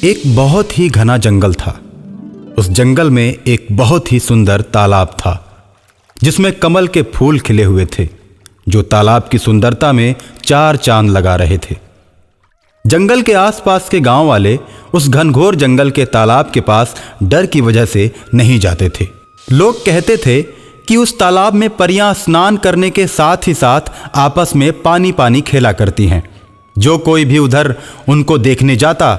एक बहुत ही घना जंगल था। उस जंगल में एक बहुत ही सुंदर तालाब था जिसमें कमल के फूल खिले हुए थे, जो तालाब की सुंदरता में चार चांद लगा रहे थे। जंगल के आसपास के गांव वाले उस घनघोर जंगल के तालाब के पास डर की वजह से नहीं जाते थे। लोग कहते थे कि उस तालाब में परियां स्नान करने के साथ ही साथ आपस में पानी पानी खेला करती हैं। जो कोई भी उधर उनको देखने जाता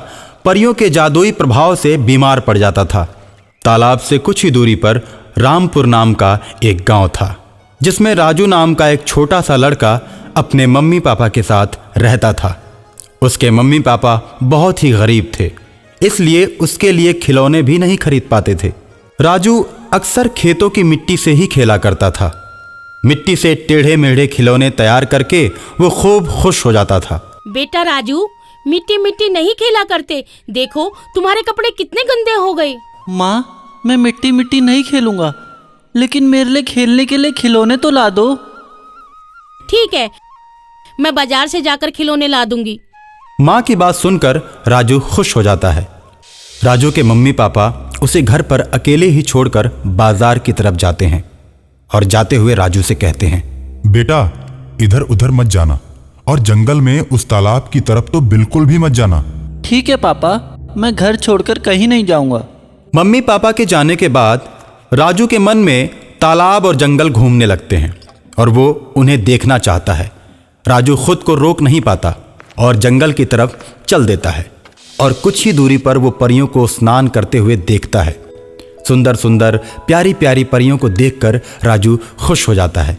परियों के जादुई प्रभाव से बीमार पड़ जाता था। तालाब से कुछ ही दूरी पर रामपुर नाम का एक गांव था जिसमें राजू नाम का एक छोटा सा लड़का अपने मम्मी पापा के साथ रहता था। उसके मम्मी पापा बहुत ही गरीब थे, इसलिए उसके लिए खिलौने भी नहीं खरीद पाते थे। राजू अक्सर खेतों की मिट्टी से ही खेला करता था। मिट्टी से टेढ़े मेढ़े खिलौने तैयार करके वो खूब खुश हो जाता था। बेटा राजू, मिट्टी मिट्टी नहीं खेला करते, देखो तुम्हारे कपड़े कितने गंदे हो गए। माँ, मैं मिट्टी मिट्टी नहीं खेलूंगा, लेकिन मेरे लिए खेलने के लिए खिलौने तो ला दो। ठीक है, मैं बाजार से जाकर खिलौने ला दूंगी। माँ की बात सुनकर राजू खुश हो जाता है। राजू के मम्मी पापा उसे घर पर अकेले ही छोड़कर बाजार की तरफ जाते हैं और जाते हुए राजू से कहते हैं, बेटा इधर उधर मत जाना और जंगल में उस तालाब की तरफ तो बिल्कुल भी मत जाना। ठीक है पापा, मैं घर छोड़कर कहीं नहीं जाऊंगा। मम्मी पापा के जाने के बाद राजू के मन में तालाब और जंगल घूमने लगते हैं और वो उन्हें देखना चाहता है। राजू खुद को रोक नहीं पाता और जंगल की तरफ चल देता है और कुछ ही दूरी पर वो परियों को स्नान करते हुए देखता है। सुंदर सुंदर प्यारी प्यारी परियों को देखकर राजू खुश हो जाता है,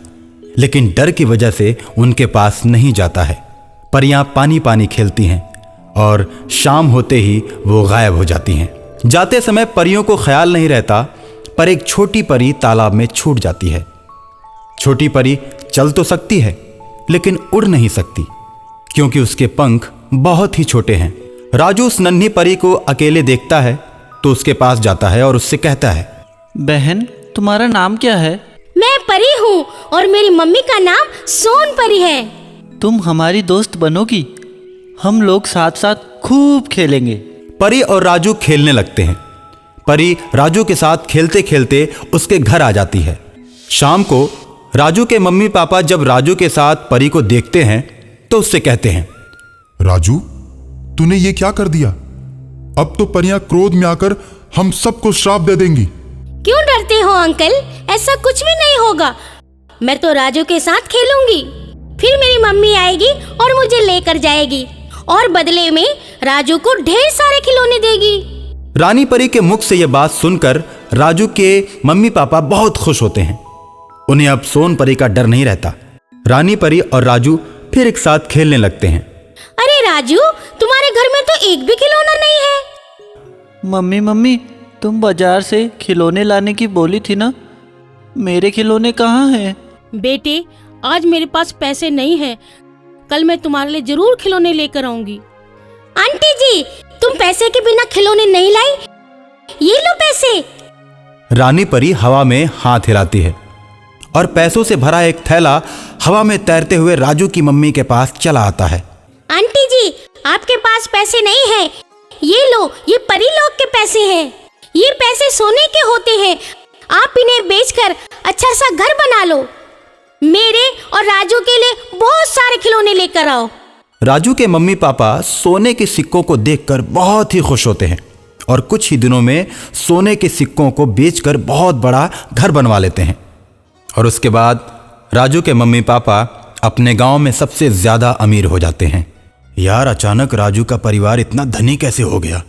लेकिन डर की वजह से उनके पास नहीं जाता है। परियां पानी पानी खेलती हैं और शाम होते ही वो गायब हो जाती हैं। जाते समय परियों को ख्याल नहीं रहता, पर एक छोटी परी तालाब में छूट जाती है। छोटी परी चल तो सकती है लेकिन उड़ नहीं सकती क्योंकि उसके पंख बहुत ही छोटे हैं। राजू उस नन्ही परी को अकेले देखता है तो उसके पास जाता है और उससे कहता है, बहन, तुम्हारा नाम क्या है? मैं परी हूँ और मेरी मम्मी का नाम सोन परी है। तुम हमारी दोस्त बनोगी? हम लोग साथ साथ खूब खेलेंगे। परी और राजू खेलने लगते हैं। परी राजू के साथ खेलते खेलते उसके घर आ जाती है। शाम को राजू के मम्मी पापा जब राजू के साथ परी को देखते हैं तो उससे कहते हैं, राजू तूने ये क्या कर दिया? अब तो परियां क्रोध में आकर हम सबको श्राप दे देंगी। क्यों डरते हो अंकल? ऐसा कुछ भी नहीं होगा। मैं तो राजू के साथ खेलूंगी, फिर मेरी मम्मी आएगी और मुझे लेकर जाएगी और बदले में राजू को ढेर सारे खिलौने देगी। रानी परी के मुख से यह बात सुनकर राजू के मम्मी पापा बहुत खुश होते हैं। उन्हें अब सोन परी का डर नहीं रहता। रानी परी और राजू फिर एक साथ खेलने लगते हैं। अरे राजू, तुम्हारे घर में तो एक भी खिलौना नहीं है। मम्मी, तुम बाजार से खिलौने लाने की बोली थी ना, मेरे खिलौने कहाँ हैं? बेटे, आज मेरे पास पैसे नहीं है, कल मैं तुम्हारे लिए जरूर खिलौने लेकर आऊंगी। आंटी जी, तुम पैसे के बिना खिलौने नहीं लाई, ये लो पैसे। रानी परी हवा में हाथ हिलाती है और पैसों से भरा एक थैला हवा में तैरते हुए राजू की मम्मी के पास चला आता है। आंटी जी, आपके पास पैसे नहीं है, ये लो, ये परी लोग के पैसे हैं। ये पैसे सोने के होते हैं, आप इन्हें बेचकर अच्छा सा घर बना लो। मेरे और राजू के लिए बहुत सारे खिलौने लेकर आओ। राजू के मम्मी पापा सोने के सिक्कों को देखकर बहुत ही खुश होते हैं और कुछ ही दिनों में सोने के सिक्कों को बेचकर बहुत बड़ा घर बनवा लेते हैं। और उसके बाद राजू के मम्मी पापा अपने गांव में सबसे ज्यादा अमीर हो जाते हैं। यार, अचानक राजू का परिवार इतना धनी कैसे हो गया?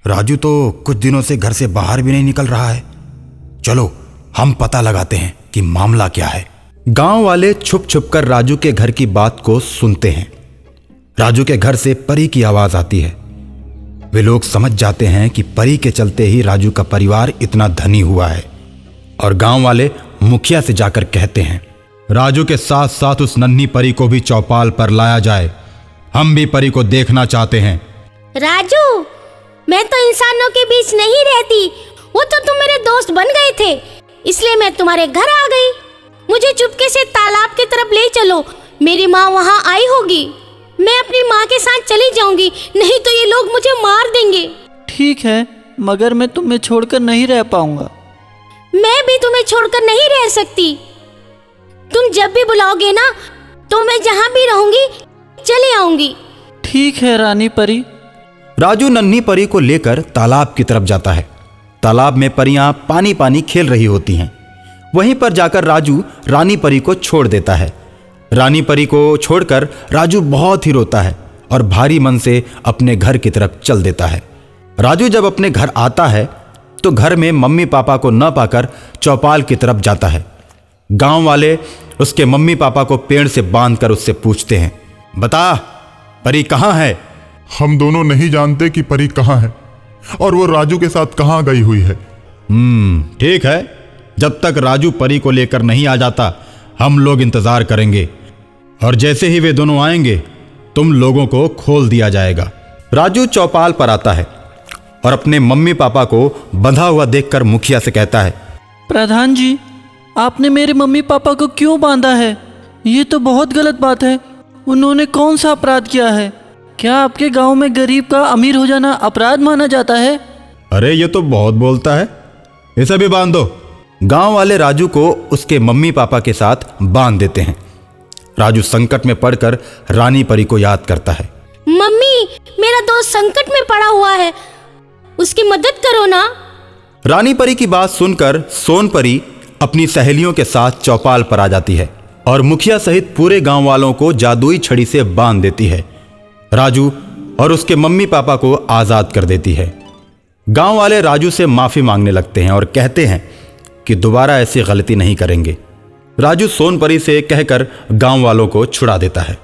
राजू तो कुछ दिनों से घर से बाहर भी नहीं निकल रहा है। चलो हम पता लगाते हैं कि मामला क्या है। गांव वाले छुप छुप कर राजू के घर की बात को सुनते हैं। राजू के घर से परी की आवाज आती है। वे लोग समझ जाते हैं कि परी के चलते ही राजू का परिवार इतना धनी हुआ है और गांव वाले मुखिया से जाकर कहते हैं, राजू के साथ साथ उस नन्ही परी को भी चौपाल पर लाया जाए। हम भी परी को देखना चाहते हैं। राजू, मैं तो इंसानों के बीच नहीं रहती, वो तो तुम मेरे दोस्त बन गए थे, इसलिए मैं तुम्हारे घर आ गई। मुझे चुपके से तालाब की तरफ ले चलो, मेरी माँ वहाँ आई होगी। मैं अपनी माँ के साथ चली जाऊंगी, नहीं तो ये लोग मुझे मार देंगे। ठीक है, मगर मैं तुम्हें छोड़कर नहीं रह पाऊंगा। मैं भी तुम्हें छोड़कर नहीं रह सकती। तुम जब भी बुलाओगे ना, तो मैं जहाँ भी रहूंगी चले आऊंगी। ठीक है रानी परी। राजू नन्ही परी को लेकर तालाब की तरफ जाता है। तालाब में परियां पानी पानी खेल रही होती हैं। वहीं पर जाकर राजू रानी परी को छोड़ देता है। रानी परी को छोड़कर राजू बहुत ही रोता है और भारी मन से अपने घर की तरफ चल देता है। राजू जब अपने घर आता है तो घर में मम्मी पापा को न पाकर चौपाल की तरफ जाता है। गांव वाले उसके मम्मी पापा को पेड़ से बांधकर उससे पूछते हैं, बता परी कहाँ है? हम दोनों नहीं जानते कि परी कहाँ है और वो राजू के साथ कहाँ गई हुई है। ठीक है, जब तक राजू परी को लेकर नहीं आ जाता हम लोग इंतजार करेंगे और जैसे ही वे दोनों आएंगे तुम लोगों को खोल दिया जाएगा। राजू चौपाल पर आता है और अपने मम्मी पापा को बंधा हुआ देखकर मुखिया से कहता है, प्रधान जी, आपने मेरे मम्मी पापा को क्यों बांधा है? ये तो बहुत गलत बात है। उन्होंने कौन सा अपराध किया है? क्या आपके गांव में गरीब का अमीर हो जाना अपराध माना जाता है? अरे ये तो बहुत बोलता है, इसे भी बांध दो। गांव वाले राजू को उसके मम्मी पापा के साथ बांध देते हैं। राजू संकट में पड़कर रानी परी को याद करता है। मम्मी, मेरा दोस्त संकट में पड़ा हुआ है, उसकी मदद करो ना। रानी परी की बात सुनकर सोन परी अपनी सहेलियों के साथ चौपाल पर आ जाती है और मुखिया सहित पूरे गांव वालों को जादुई छड़ी से बांध देती है। राजू और उसके मम्मी पापा को आजाद कर देती है। गांव वाले राजू से माफी मांगने लगते हैं और कहते हैं कि दोबारा ऐसी गलती नहीं करेंगे। राजू सोन परी से कहकर गांव वालों को छुड़ा देता है।